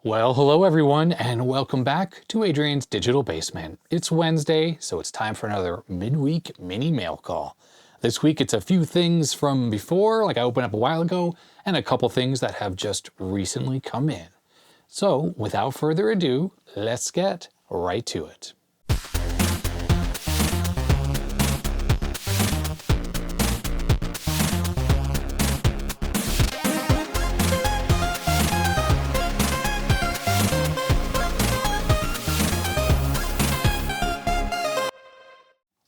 Well, hello everyone, and welcome back to Adrian's Digital Basement. It's Wednesday, so it's time for another midweek mini-mail call. This week it's a few things from before, like I opened up a while ago, and a couple things that have just recently come in. So, without further ado, let's get right to it.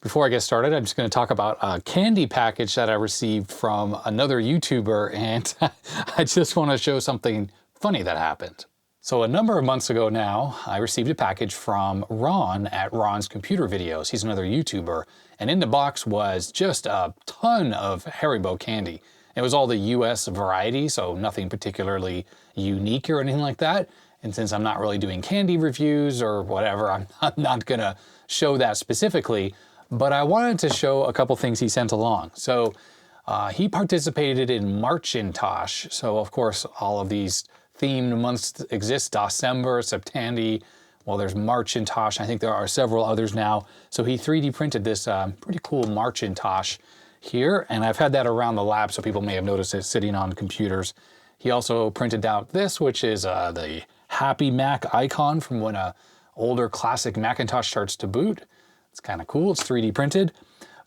Before I get started, I'm just going to talk about a candy package that I received from another YouTuber, and I just want to show something funny that happened. So a number of months ago now, I received a package from Ron at Ron's Computer Videos. He's another YouTuber, and in the box was just a ton of Haribo candy. It was all the US variety, so nothing particularly unique or anything like that. And since I'm not really doing candy reviews or whatever, I'm not going to show that specifically. But I wanted to show a couple things he sent along. So he participated in Marchintosh. So of course, all of these themed months exist: December, September. Well, there's Marchintosh. I think there are several others now. So he 3D printed this pretty cool Marchintosh here. And I've had that around the lab, so people may have noticed it sitting on computers. He also printed out this, which is the Happy Mac icon from when a older classic Macintosh starts to boot. It's kind of cool, it's 3D printed.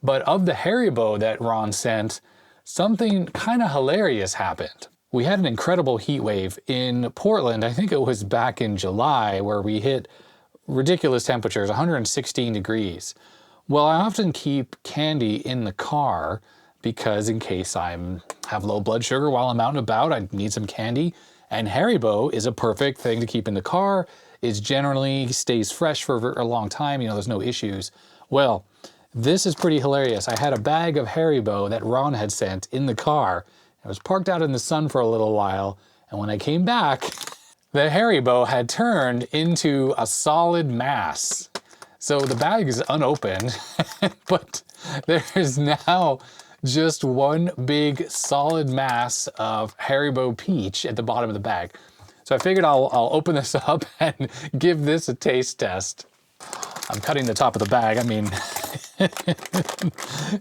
But of the Haribo that Ron sent, something kind of hilarious happened. We had an incredible heat wave in Portland. I think it was back in July, where we hit ridiculous temperatures, 116 degrees. Well, I often keep candy in the car because in case I have low blood sugar while I'm out and about, I need some candy. And Haribo is a perfect thing to keep in the car. It generally stays fresh for a long time, you know, there's no issues. Well, this is pretty hilarious. I had a bag of Haribo that Ron had sent in the car. It was parked out in the sun for a little while, and when I came back, the Haribo had turned into a solid mass. So the bag is unopened, but there's now just one big solid mass of Haribo peach at the bottom of the bag. So I figured I'll open this up and give this a taste test. I'm cutting the top of the bag. I mean,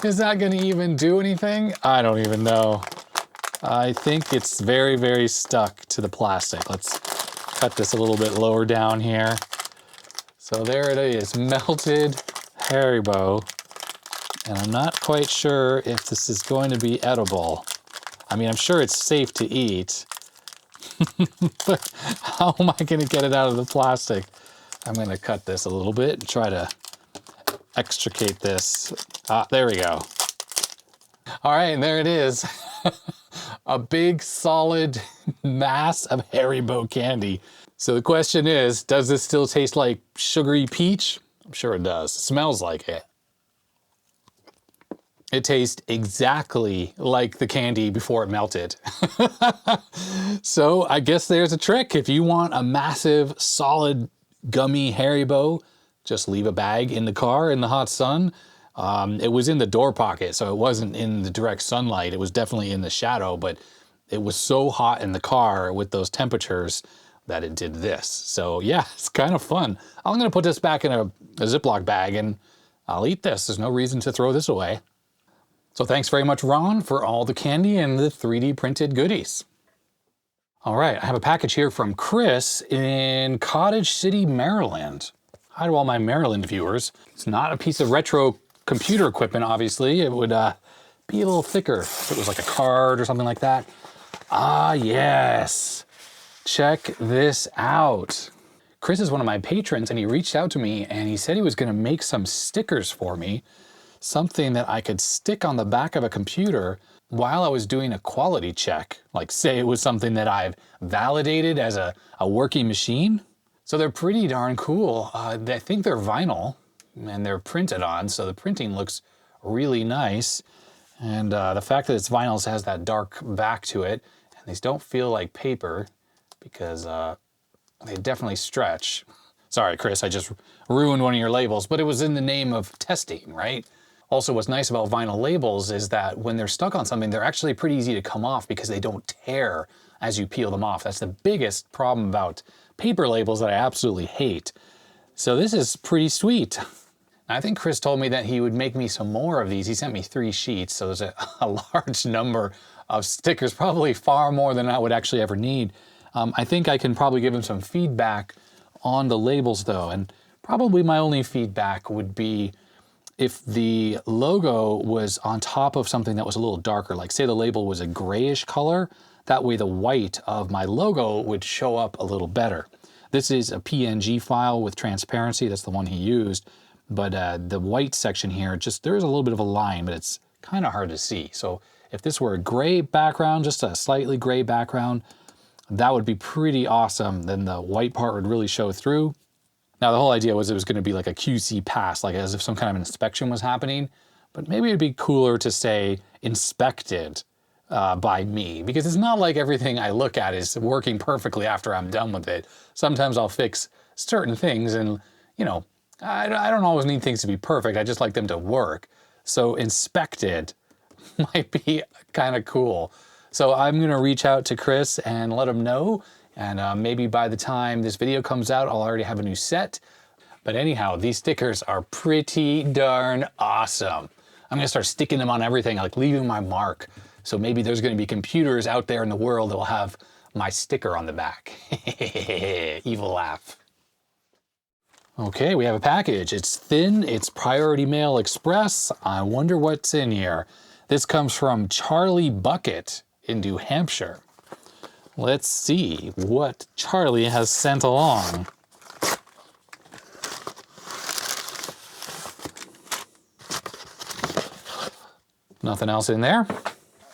is that gonna even do anything? I don't even know. I think it's very, very stuck to the plastic. Let's cut this a little bit lower down here. So there it is, melted Haribo. And I'm not quite sure if this is going to be edible. I mean, I'm sure it's safe to eat. But how am I going to get it out of the plastic? I'm going to cut this a little bit and try to extricate this. There we go. All right, and there it is. A big solid mass of Haribo candy. So the question is, does this still taste like sugary peach? I'm sure it does. It smells like it. It tastes exactly like the candy before it melted. So I guess there's a trick. If you want a massive, solid, gummy Haribo, just leave a bag in the car in the hot sun. It was in the door pocket, so it wasn't in the direct sunlight. It was definitely in the shadow, but it was so hot in the car with those temperatures that it did this. So yeah, it's kind of fun. I'm gonna put this back in a Ziploc bag and I'll eat this. There's no reason to throw this away. So thanks very much, Ron, for all the candy and the 3D printed goodies. All right, I have a package here from Chris in Cottage City, Maryland. Hi to all my Maryland viewers. It's not a piece of retro computer equipment, obviously. It would be a little thicker if it was like a card or something like that. Ah, yes. Check this out. Chris is one of my patrons, and he reached out to me and he said he was gonna make some stickers for me. Something that I could stick on the back of a computer while I was doing a quality check. Like say it was something that I've validated as a working machine. So they're pretty darn cool. I think they're vinyl and they're printed on, so the printing looks really nice. And the fact that it's vinyl has that dark back to it, and these don't feel like paper because they definitely stretch. Sorry, Chris, I just ruined one of your labels, but it was in the name of testing, right? Also, what's nice about vinyl labels is that when they're stuck on something, they're actually pretty easy to come off because they don't tear as you peel them off. That's the biggest problem about paper labels that I absolutely hate. So this is pretty sweet. I think Chris told me that he would make me some more of these. He sent me 3 sheets, so there's a large number of stickers, probably far more than I would actually ever need. I think I can probably give him some feedback on the labels though, and probably my only feedback would be if the logo was on top of something that was a little darker, like say the label was a grayish color, that way the white of my logo would show up a little better. This is a PNG file with transparency, that's the one he used, but the white section here, there's a little bit of a line, but it's kind of hard to see. So if this were a gray background, just a slightly gray background, that would be pretty awesome. Then the white part would really show through. Now the whole idea was it was going to be like a QC pass, like as if some kind of inspection was happening, but maybe it'd be cooler to say inspected by me, because it's not like everything I look at is working perfectly after I'm done with it. Sometimes I'll fix certain things and, you know, I don't always need things to be perfect. I just like them to work. So inspected might be kind of cool. So I'm going to reach out to Chris and let him know. And maybe by the time this video comes out, I'll already have a new set. But anyhow, these stickers are pretty darn awesome. I'm gonna start sticking them on everything, like leaving my mark. So maybe there's gonna be computers out there in the world that will have my sticker on the back. Evil laugh. Okay, we have a package. It's thin, it's Priority Mail Express. I wonder what's in here. This comes from Charlie Bucket in New Hampshire. Let's see what Charlie has sent along. Nothing else in there?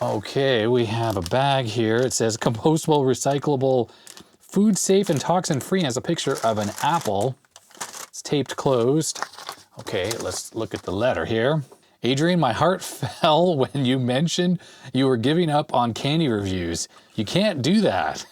Okay, we have a bag here. It says compostable, recyclable, food safe and toxin free, and has a picture of an apple. It's taped closed. Okay, let's look at the letter here. Adrian, my heart fell when you mentioned you were giving up on candy reviews. You can't do that.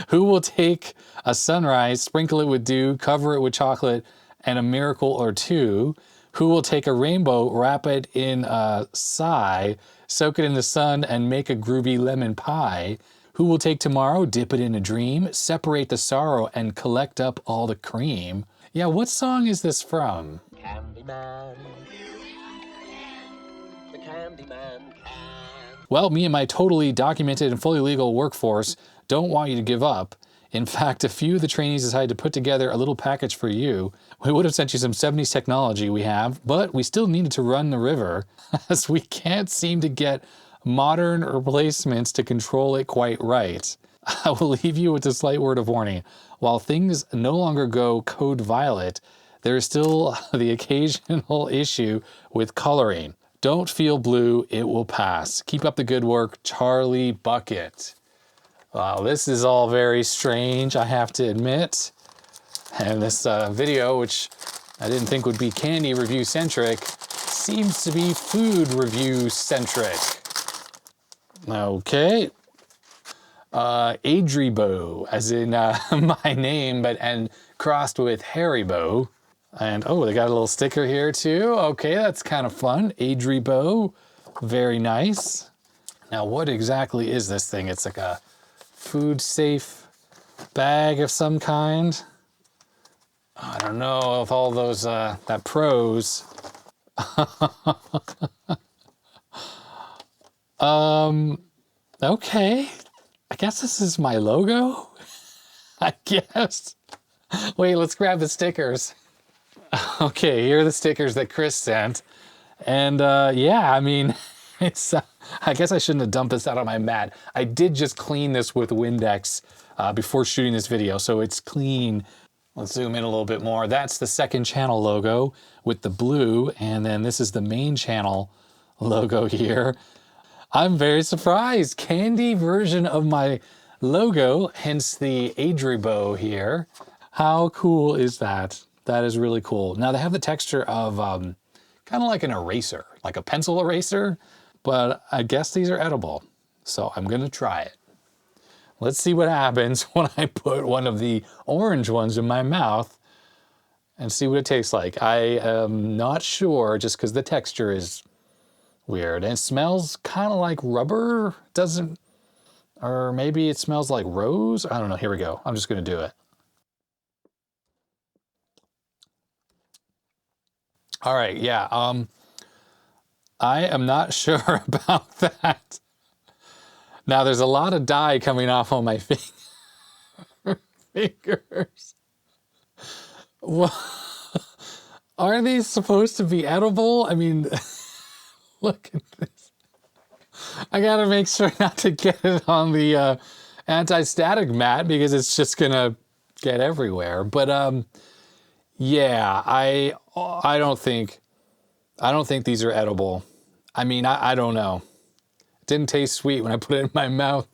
Who will take a sunrise, sprinkle it with dew, cover it with chocolate, and a miracle or two? Who will take a rainbow, wrap it in a sigh, soak it in the sun, and make a groovy lemon pie? Who will take tomorrow, dip it in a dream, separate the sorrow, and collect up all the cream? Yeah, what song is this from? Candyman. The Candyman can. Well, me and my totally documented and fully legal workforce don't want you to give up. In fact, a few of the trainees decided to put together a little package for you. We would have sent you some 70s technology we have, but we still needed to run the river, as we can't seem to get modern replacements to control it quite right. I will leave you with a slight word of warning. While things no longer go code violet, there is still the occasional issue with coloring. Don't feel blue, it will pass. Keep up the good work, Charlie Bucket. Wow, this is all very strange, I have to admit. And this video, which I didn't think would be candy review centric, seems to be food review centric. Okay. Haribo, as in my name, and crossed with Haribo. And oh, they got a little sticker here too. Okay, that's kind of fun. Haribo, very nice. Now, what exactly is this thing? It's like a food safe bag of some kind. I don't know if all those, that pros. Okay. I guess this is my logo? I guess. Wait, let's grab the stickers. Okay, here are the stickers that Chris sent. And yeah, I mean, it's, I guess I shouldn't have dumped this out on my mat. I did just clean this with Windex before shooting this video, so it's clean. Let's zoom in a little bit more. That's the second channel logo with the blue, and then this is the main channel logo here. I'm very surprised. Candy version of my logo, hence the Haribo here. How cool is that? That is really cool. Now they have the texture of kind of like an eraser, like a pencil eraser, but I guess these are edible. So I'm gonna try it. Let's see what happens when I put one of the orange ones in my mouth. and see what it tastes like. I am not sure just because the texture is weird. And it smells kind of like rubber. Doesn't, or maybe it smells like rose. I don't know. Here we go. I'm just going to do it. All right. Yeah. I am not sure about that. Now there's a lot of dye coming off on my fingers. Well, are these supposed to be edible? I mean, look at this. I gotta make sure not to get it on the anti-static mat because it's just gonna get everywhere. But yeah, I don't think these are edible. I mean, I don't know. It didn't taste sweet when I put it in my mouth,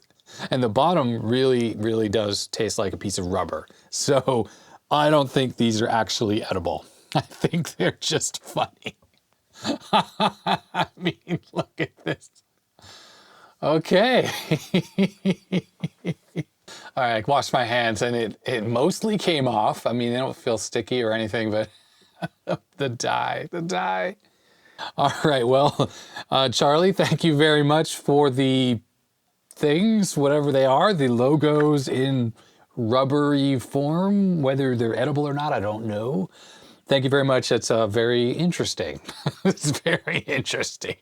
and the bottom really, really does taste like a piece of rubber. So I don't think these are actually edible. I think they're just funny. I mean, look at this. Okay. All right, I washed my hands and it mostly came off. I mean, they don't feel sticky or anything, but the dye. All right, well, Charlie, thank you very much for the things, whatever they are, the logos in rubbery form, whether they're edible or not, I don't know. Thank you very much. It's very interesting. It's very interesting.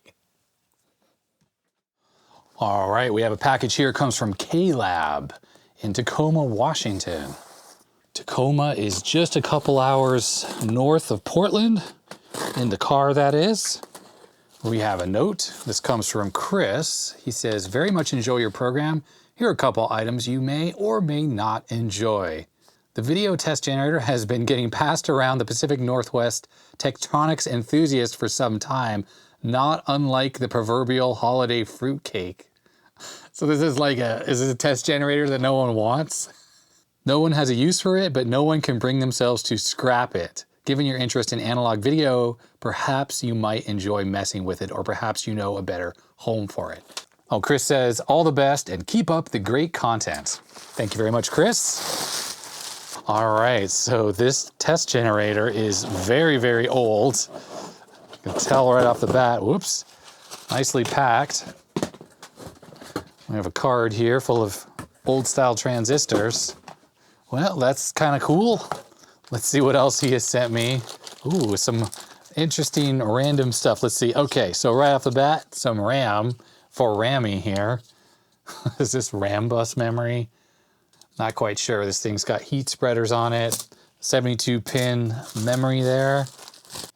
All right, we have a package here. It comes from K-Lab in Tacoma, Washington. Tacoma is just a couple hours north of Portland, in the car that is. We have a note. This comes from Chris. He says, very much enjoy your program. Here are a couple items you may or may not enjoy. The video test generator has been getting passed around the Pacific Northwest Tektronix enthusiasts for some time, not unlike the proverbial holiday fruitcake. So this is like is it a test generator that no one wants? No one has a use for it, but no one can bring themselves to scrap it. Given your interest in analog video, perhaps you might enjoy messing with it, or perhaps you know a better home for it. Oh, Chris says, all the best and keep up the great content. Thank you very much, Chris. All right, so this test generator is very, very old. You can tell right off the bat, whoops, nicely packed. We have a card here full of old style transistors. Well, that's kind of cool. Let's see what else he has sent me. Ooh, some interesting random stuff. Let's see. Okay, so right off the bat, some RAM for Rammy here. Is this RAMBUS memory? Not quite sure. This thing's got heat spreaders on it. 72-pin memory there.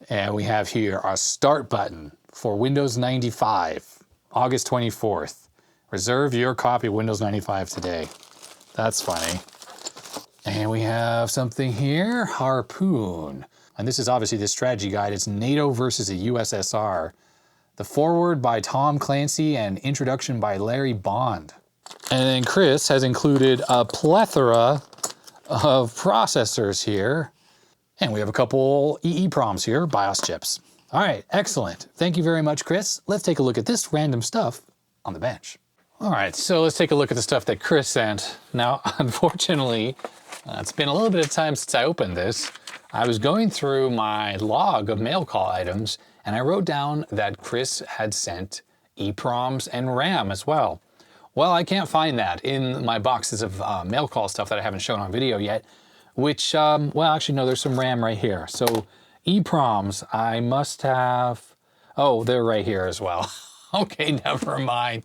And we have here our start button for Windows 95, August 24th. Reserve your copy of Windows 95 today. That's funny. And we have something here, Harpoon. And this is obviously the strategy guide. It's NATO versus the USSR. The foreword by Tom Clancy and introduction by Larry Bond. And then Chris has included a plethora of processors here. And we have a couple EEPROMs here, BIOS chips. All right, excellent. Thank you very much, Chris. Let's take a look at this random stuff on the bench. All right, so let's take a look at the stuff that Chris sent. Now, unfortunately, it's been a little bit of time since I opened this. I was going through my log of mail call items, and I wrote down that Chris had sent EPROMs and RAM as well. Well, I can't find that in my boxes of mail call stuff that I haven't shown on video yet, which, well, actually, no, there's some RAM right here. So EPROMs, I must have, oh, they're right here as well. Okay, never mind.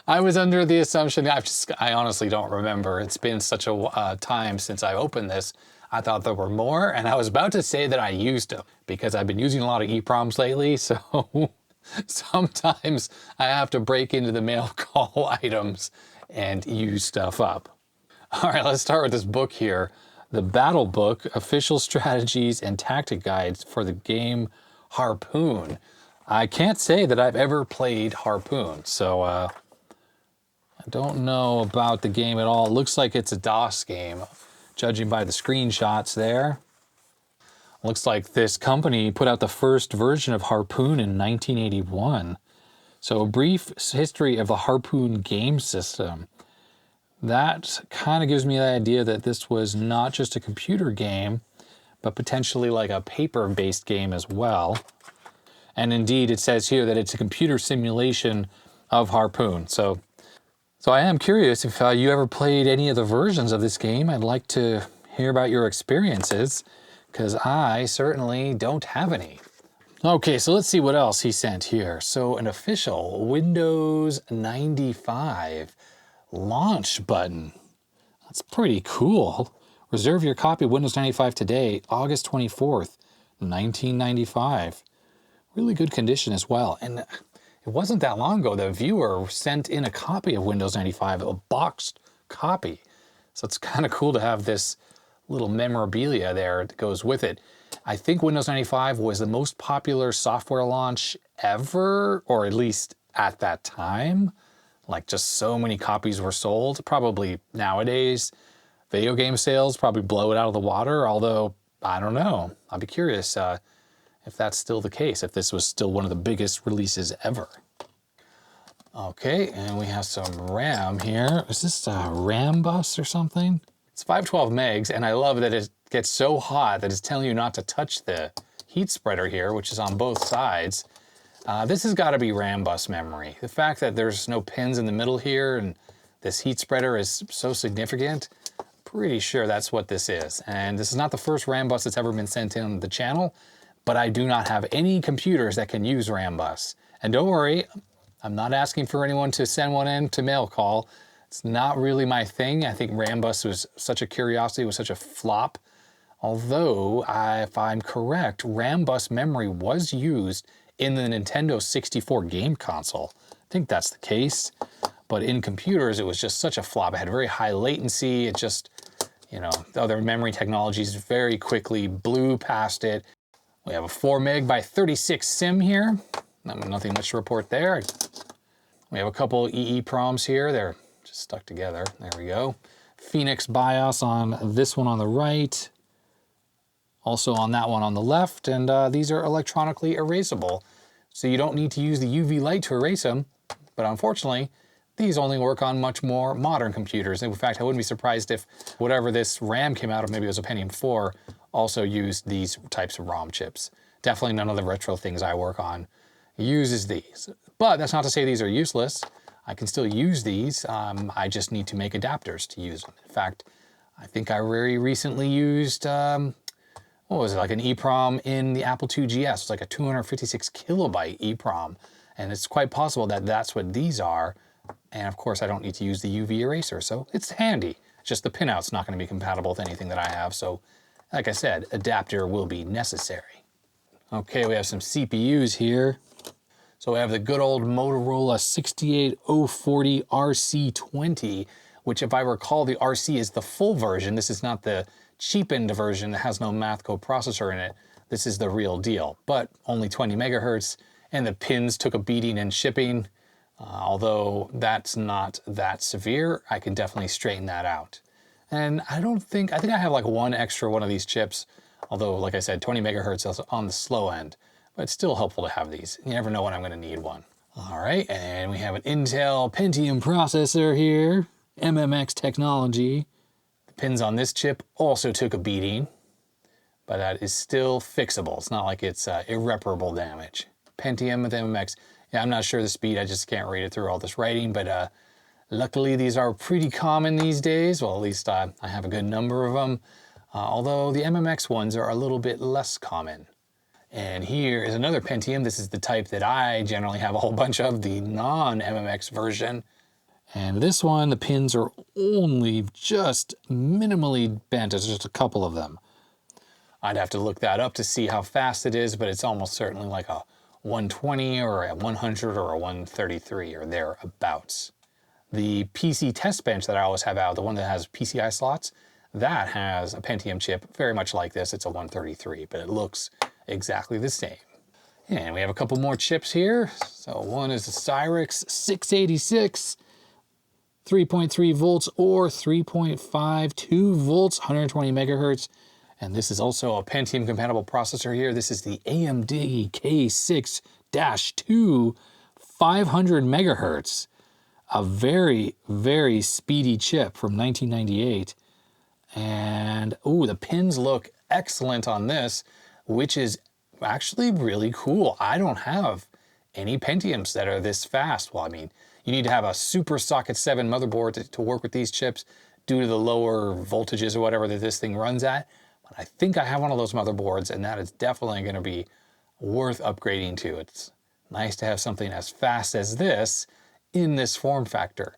I was under the assumption, I honestly don't remember. It's been such a time since I opened this. I thought there were more, and I was about to say that I used them because I've been using a lot of EPROMs lately, so sometimes I have to break into the mail call items and use stuff up. All right, let's start with this book here. The Battle Book, Official Strategies and Tactic Guides for the game Harpoon. I can't say that I've ever played Harpoon, so I don't know about the game at all. It looks like it's a DOS game, judging by the screenshots there. Looks like this company put out the first version of Harpoon in 1981. So a brief history of the Harpoon game system. That kind of gives me the idea that this was not just a computer game, but potentially like a paper-based game as well. And indeed, it says here that it's a computer simulation of Harpoon. So I am curious if you ever played any of the versions of this game. I'd like to hear about your experiences, because I certainly don't have any. Okay, so let's see what else he sent here. So an official Windows 95 launch button. That's pretty cool. Reserve your copy of Windows 95 today, August 24th, 1995. Really good condition as well. And it wasn't that long ago the viewer sent in a copy of Windows 95, a boxed copy. So it's kind of cool to have this little memorabilia there that goes with it. I think Windows 95 was the most popular software launch ever, or at least at that time. Like, just so many copies were sold. Probably nowadays, video game sales probably blow it out of the water, although I don't know. I'd be curious if that's still the case, if this was still one of the biggest releases ever. Okay, and we have some RAM here. Is this a RAMBUS or something? It's 512 megs, and I love that it gets so hot that it's telling you not to touch the heat spreader here, which is on both sides. This has got to be RAMBUS memory. The fact that there's no pins in the middle here and this heat spreader is so significant, pretty sure that's what this is. And this is not the first RAMBUS that's ever been sent in on the channel, but I do not have any computers that can use RAMBUS. And don't worry, I'm not asking for anyone to send one in to mail call. It's not really my thing. I think RAMBUS was such a curiosity, was such a flop. Although, if I'm correct, RAMBUS memory was used in the Nintendo 64 game console. I think that's the case. But in computers, it was just such a flop. It had very high latency. It just, you know, the other memory technologies very quickly blew past it. We have a 4 meg by 36 sim here. Nothing much to report there. We have a couple EEPROMs here. They're just stuck together. There we go. Phoenix BIOS on this one on the right. Also on that one on the left. And these are electronically erasable. So you don't need to use the UV light to erase them. But unfortunately, these only work on much more modern computers. In fact, I wouldn't be surprised if whatever this RAM came out of, maybe it was a Pentium 4, also used these types of ROM chips. Definitely none of the retro things I work on uses these. But that's not to say these are useless. I can still use these. I just need to make adapters to use them. In fact, I think I very recently used, what was it, like an EPROM in the Apple II GS. It's like a 256 kilobyte EPROM. And it's quite possible that that's what these are. And of course, I don't need to use the UV eraser, so it's handy. Just the pinout's not going to be compatible with anything that I have. So, like I said, adapter will be necessary. Okay, we have some CPUs here. So we have the good old Motorola 68040 RC20, which, if I recall, the RC is the full version. This is not the cheapened version that has no math coprocessor in it. This is the real deal, but only 20 megahertz, and the pins took a beating in shipping. Although that's not that severe, I can definitely straighten that out. And I think I have like one extra one of these chips, although, like I said, 20 megahertz is on the slow end, but it's still helpful to have these. You never know when I'm going to need one. All right, and we have an Intel Pentium processor here, MMX technology. The pins on this chip also took a beating, but that is still fixable. It's not like it's irreparable damage. Pentium with MMX. Yeah, I'm not sure the speed, I just can't read it through all this writing, but luckily these are pretty common these days. Well, at least I have a good number of them, although the MMX ones are a little bit less common. And here is another Pentium. This is the type that I generally have a whole bunch of, the non-MMX version. And this one, the pins are only just minimally bent. There's just a couple of them. I'd have to look that up to see how fast it is, but it's almost certainly like a 120 or a 100 or a 133 or thereabouts. The PC test bench that I always have out, the one that has PCI slots, that has a Pentium chip very much like this. It's a 133, but it looks exactly the same. And we have a couple more chips here. So one is the Cyrix 686, 3.3 volts or 3.52 volts, 120 megahertz. And this is also a Pentium compatible processor here. This is the AMD K6-2, 500 megahertz. A very, very speedy chip from 1998. And ooh, the pins look excellent on this, which is actually really cool. I don't have any Pentiums that are this fast. Well, I mean, you need to have a super socket 7 motherboard to work with these chips due to the lower voltages or whatever that this thing runs at. But I think I have one of those motherboards, and that is definitely going to be worth upgrading to. It's nice to have something as fast as this in this form factor.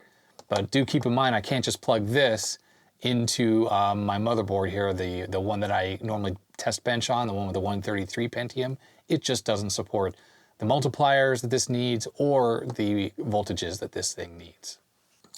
But do keep in mind, I can't just plug this into my motherboard here, the one that I normally test bench on, the one with the 133 Pentium. It just doesn't support the multipliers that this needs or the voltages that this thing needs.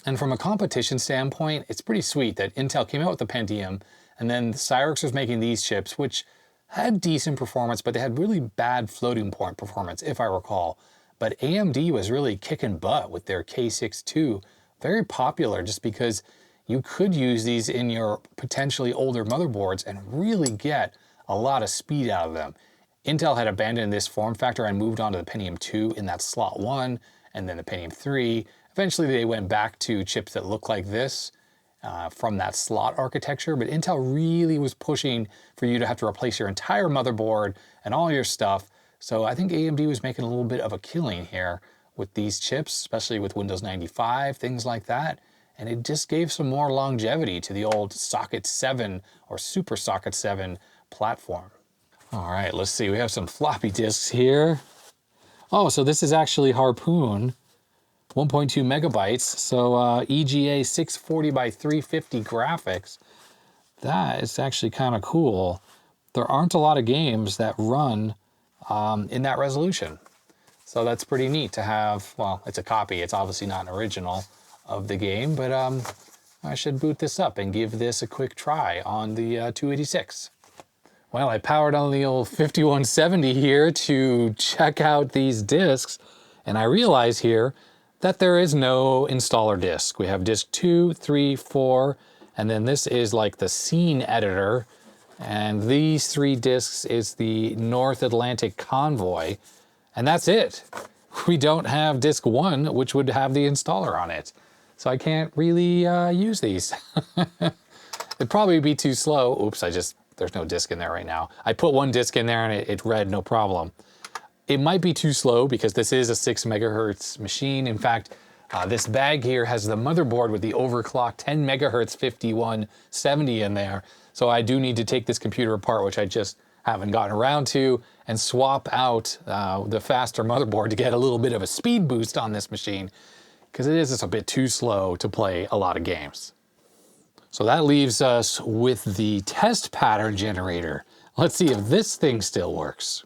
And from a competition standpoint, it's pretty sweet that Intel came out with the Pentium, and then Cyrix was making these chips, which had decent performance, but they had really bad floating point performance, if I recall. But AMD was really kicking butt with their K6-2. Very popular just because you could use these in your potentially older motherboards and really get a lot of speed out of them. Intel had abandoned this form factor and moved on to the Pentium 2 in that slot 1, and then the Pentium 3. Eventually they went back to chips that look like this from that slot architecture, but Intel really was pushing for you to have to replace your entire motherboard and all your stuff. So I think AMD was making a little bit of a killing here with these chips, especially with Windows 95, things like that. And it just gave some more longevity to the old Socket 7 or Super Socket 7 platform. All right, let's see. We have some floppy disks here. Oh, so this is actually Harpoon, 1.2 megabytes. So EGA 640 by 350 graphics. That is actually kind of cool. There aren't a lot of games that run in that resolution. So that's pretty neat to have. Well, it's a copy. It's obviously not an original of the game, but I should boot this up and give this a quick try on the 286. Well, I powered on the old 5170 here to check out these disks, and I realize here that there is no installer disk. We have disk 2, 3, 4, and then this is like the scene editor, and these 3 disks is the North Atlantic Convoy, and that's it. We don't have disk 1, which would have the installer on it. So I can't really use these. It'd probably be too slow. Oops, there's no disk in there right now. I put 1 disk in there and it read no problem. It might be too slow because this is a 6 megahertz machine. In fact, this bag here has the motherboard with the overclocked 10 megahertz 5170 in there. So I do need to take this computer apart, which I just haven't gotten around to, and swap out the faster motherboard to get a little bit of a speed boost on this machine, because it is just a bit too slow to play a lot of games. So that leaves us with the test pattern generator. Let's see if this thing still works.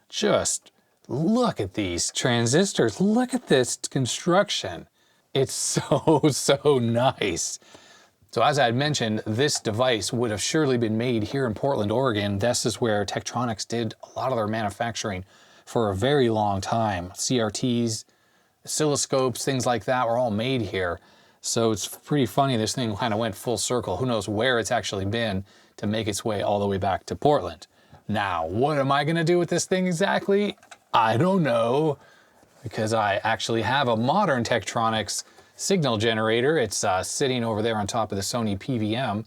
Just look at these transistors. Look at this construction. It's so nice. So as I had mentioned, this device would have surely been made here in Portland, Oregon. This is where Tektronix did a lot of their manufacturing for a very long time. CRTs, oscilloscopes, things like that were all made here. So it's pretty funny, this thing kind of went full circle. Who knows where it's actually been to make its way all the way back to Portland. Now, what am I gonna do with this thing exactly? I don't know, because I actually have a modern Tektronix signal generator. It's sitting over there on top of the Sony PVM.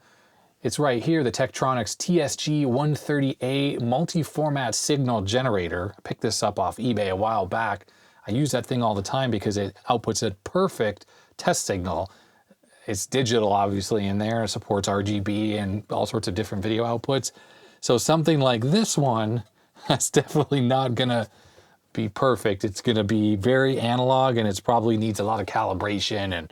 It's right here, the Tektronix TSG130A multi-format signal generator. I picked this up off eBay a while back. I use that thing all the time because it outputs a perfect test signal. It's digital, obviously, in there. It supports RGB and all sorts of different video outputs. So something like this one, that's definitely not gonna be perfect. It's gonna be very analog, and it probably needs a lot of calibration and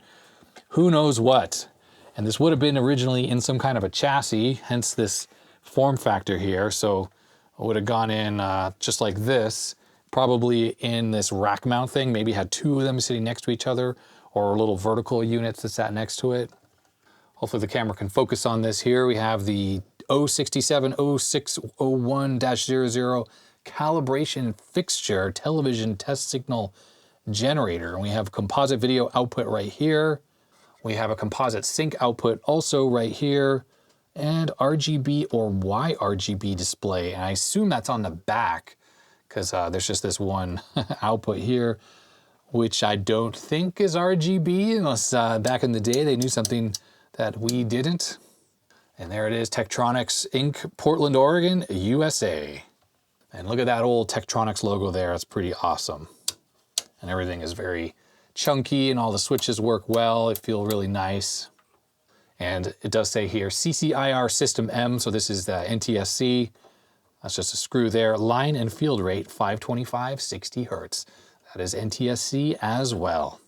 who knows what. And this would have been originally in some kind of a chassis, hence this form factor here. So it would have gone in just like this, probably in this rack mount thing, maybe had 2 of them sitting next to each other, or little vertical units that sat next to it. Hopefully the camera can focus on this here. We have the 0670601-00 calibration fixture television test signal generator. And we have composite video output right here. We have a composite sync output also right here, and RGB or YRGB display. And I assume that's on the back because there's just this one output here, which I don't think is RGB, unless back in the day they knew something that we didn't. And there it is, Tektronix Inc., Portland, Oregon, USA. And look at that old Tektronix logo there. It's pretty awesome. And everything is very chunky and all the switches work well. It feels really nice. And it does say here CCIR System M, so this is the NTSC. That's just a screw there. Line and field rate 525, 60 Hertz. That is NTSC as well.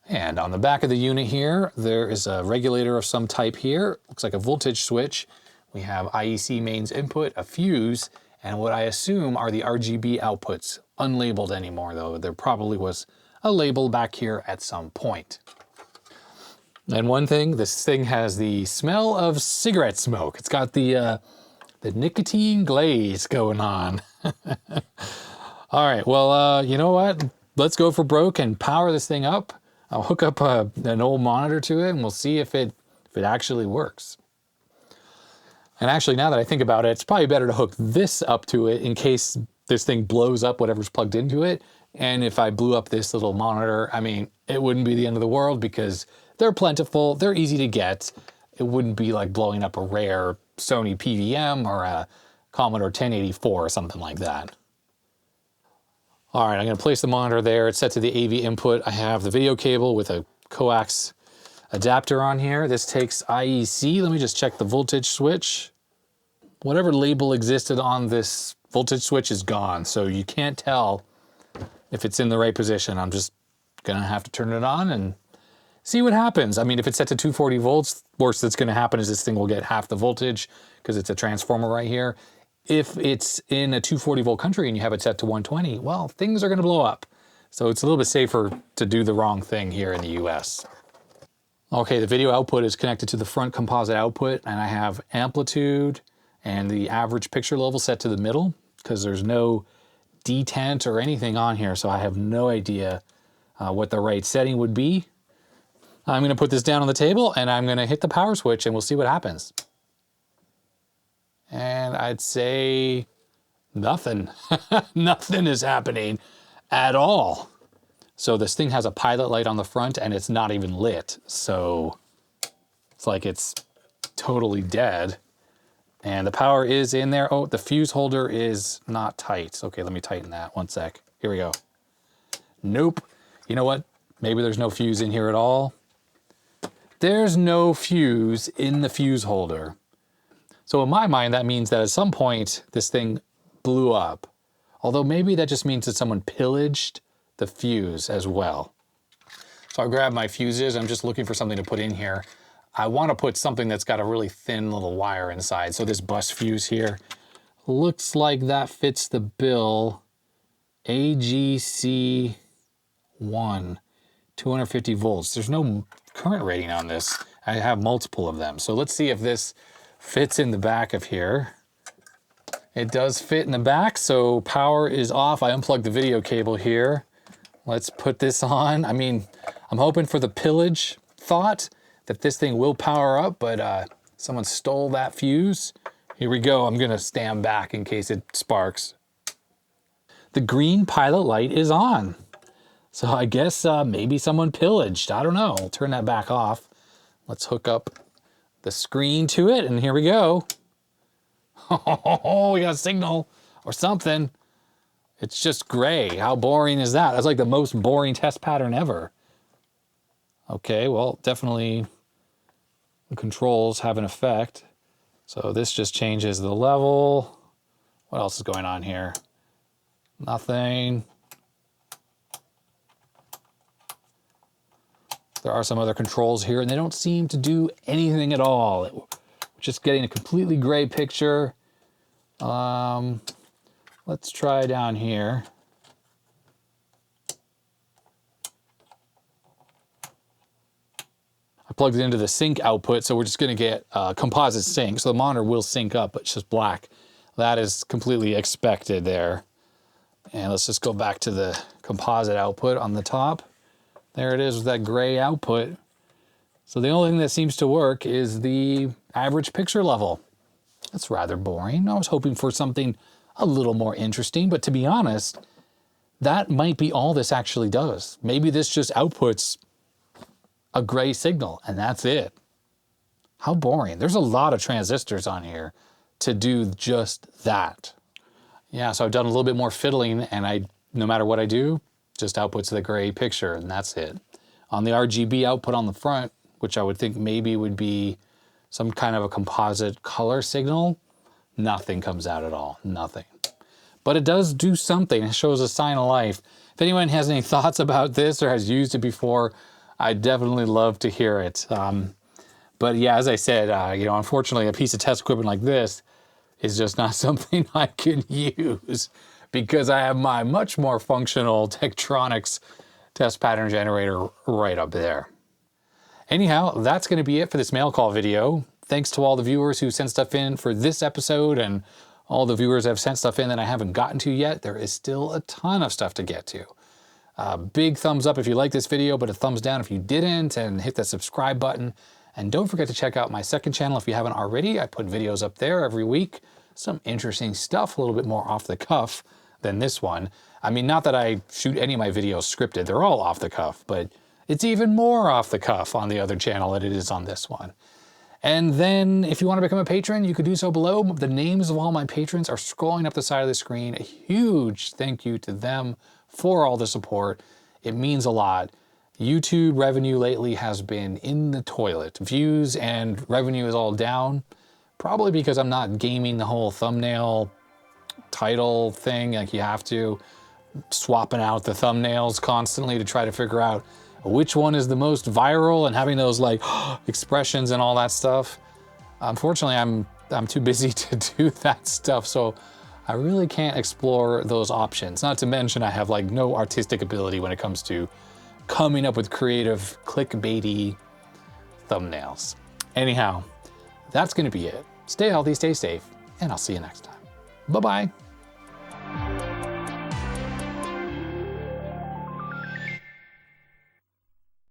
And on the back of the unit here, there is a regulator of some type here. Looks like a voltage switch. We have IEC mains input, a fuse, and what I assume are the RGB outputs. Unlabeled anymore though. There probably was a label back here at some point. And one thing, this thing has the smell of cigarette smoke. It's got the nicotine glaze going on. All right, well, you know what? Let's go for broke and power this thing up. I'll hook up an old monitor to it and we'll see if it actually works. And actually, now that I think about it, it's probably better to hook this up to it in case this thing blows up whatever's plugged into it. And if I blew up this little monitor, I mean, it wouldn't be the end of the world because they're plentiful, they're easy to get. It wouldn't be like blowing up a rare Sony PVM or a Commodore 1084 or something like that. All right, I'm gonna place the monitor there. It's set to the AV input. I have the video cable with a coax adapter on here. This takes IEC. Let me just check the voltage switch. Whatever label existed on this voltage switch is gone, so you can't tell if it's in the right position. I'm just gonna have to turn it on and see what happens. I mean, if it's set to 240 volts, worst that's gonna happen is this thing will get half the voltage because it's a transformer right here. If it's in a 240 volt country and you have it set to 120, well, things are gonna blow up. So it's a little bit safer to do the wrong thing here in the US. Okay, the video output is connected to the front composite output, and I have amplitude and the average picture level set to the middle because there's no detent or anything on here, so I have no idea what the right setting would be. I'm gonna put this down on the table and I'm gonna hit the power switch and we'll see what happens. And I'd say nothing. Nothing is happening at all. So this thing has a pilot light on the front and it's not even lit. So it's like it's totally dead. And the power is in there. Oh, the fuse holder is not tight. Okay, let me tighten that. One sec. Here we go. Nope. You know what? Maybe there's no fuse in here at all. There's no fuse in the fuse holder. So in my mind, that means that at some point this thing blew up. Although maybe that just means that someone pillaged the fuse as well. So I grabbed my fuses. I'm just looking for something to put in here. I want to put something that's got a really thin little wire inside. So this bus fuse here looks like that fits the bill. AGC1, 250 volts. There's no current rating on this. I have multiple of them. So let's see if this fits in the back of here. It does fit in the back, so power is off. I unplugged the video cable here. Let's put this on. I mean, I'm hoping for the pillage thought that this thing will power up, but someone stole that fuse. Here we go. I'm gonna stand back in case it sparks. The green pilot light is on. So I guess maybe someone pillaged. I don't know. I'll turn that back off. Let's hook up the screen to it, and here we go. Oh, we got a signal or something. It's just gray. How boring is that? That's like the most boring test pattern ever. Okay, well, definitely the controls have an effect. So this just changes the level. What else is going on here? Nothing. There are some other controls here and they don't seem to do anything at all. We're just getting a completely gray picture. Let's try down here. I plugged it into the sync output, so we're just gonna get composite sync. So the monitor will sync up, but it's just black. That is completely expected there. And let's just go back to the composite output on the top. There it is with that gray output. So the only thing that seems to work is the average picture level. That's rather boring. I was hoping for something a little more interesting, but to be honest, that might be all this actually does. Maybe this just outputs a gray signal and that's it. How boring. There's a lot of transistors on here to do just that. Yeah, so I've done a little bit more fiddling, and no matter what I do, just outputs the gray picture, and that's it. On the RGB output on the front, which I would think maybe would be some kind of a composite color signal, nothing comes out at all, nothing. But it does do something, it shows a sign of life. If anyone has any thoughts about this or has used it before, I'd definitely love to hear it. But yeah, as I said, unfortunately a piece of test equipment like this is just not something I can use because I have my much more functional Tektronix test pattern generator right up there. Anyhow, that's going to be it for this mail call video. Thanks to all the viewers who sent stuff in for this episode and all the viewers that have sent stuff in that I haven't gotten to yet. There is still a ton of stuff to get to. Big thumbs up if you like this video, but a thumbs down if you didn't, and hit that subscribe button. And don't forget to check out my second channel if you haven't already. I put videos up there every week. Some interesting stuff, a little bit more off the cuff than this one. I mean, not that I shoot any of my videos scripted, they're all off the cuff, but it's even more off the cuff on the other channel than it is on this one. And then if you want to become a patron, you could do so below. The names of all my patrons are scrolling up the side of the screen. A huge thank you to them for all the support. It means a lot. YouTube revenue lately has been in the toilet. Views and revenue is all down, probably because I'm not gaming the whole thumbnail title thing like you have to, swapping out the thumbnails constantly to try to figure out which one is the most viral and having those like expressions and all that stuff. Unfortunately, I'm too busy to do that stuff, so I really can't explore those options. Not to mention I have like no artistic ability when it comes to coming up with creative clickbaity thumbnails. Anyhow, that's gonna be it. Stay healthy, stay safe, and I'll see you next time. Bye-bye.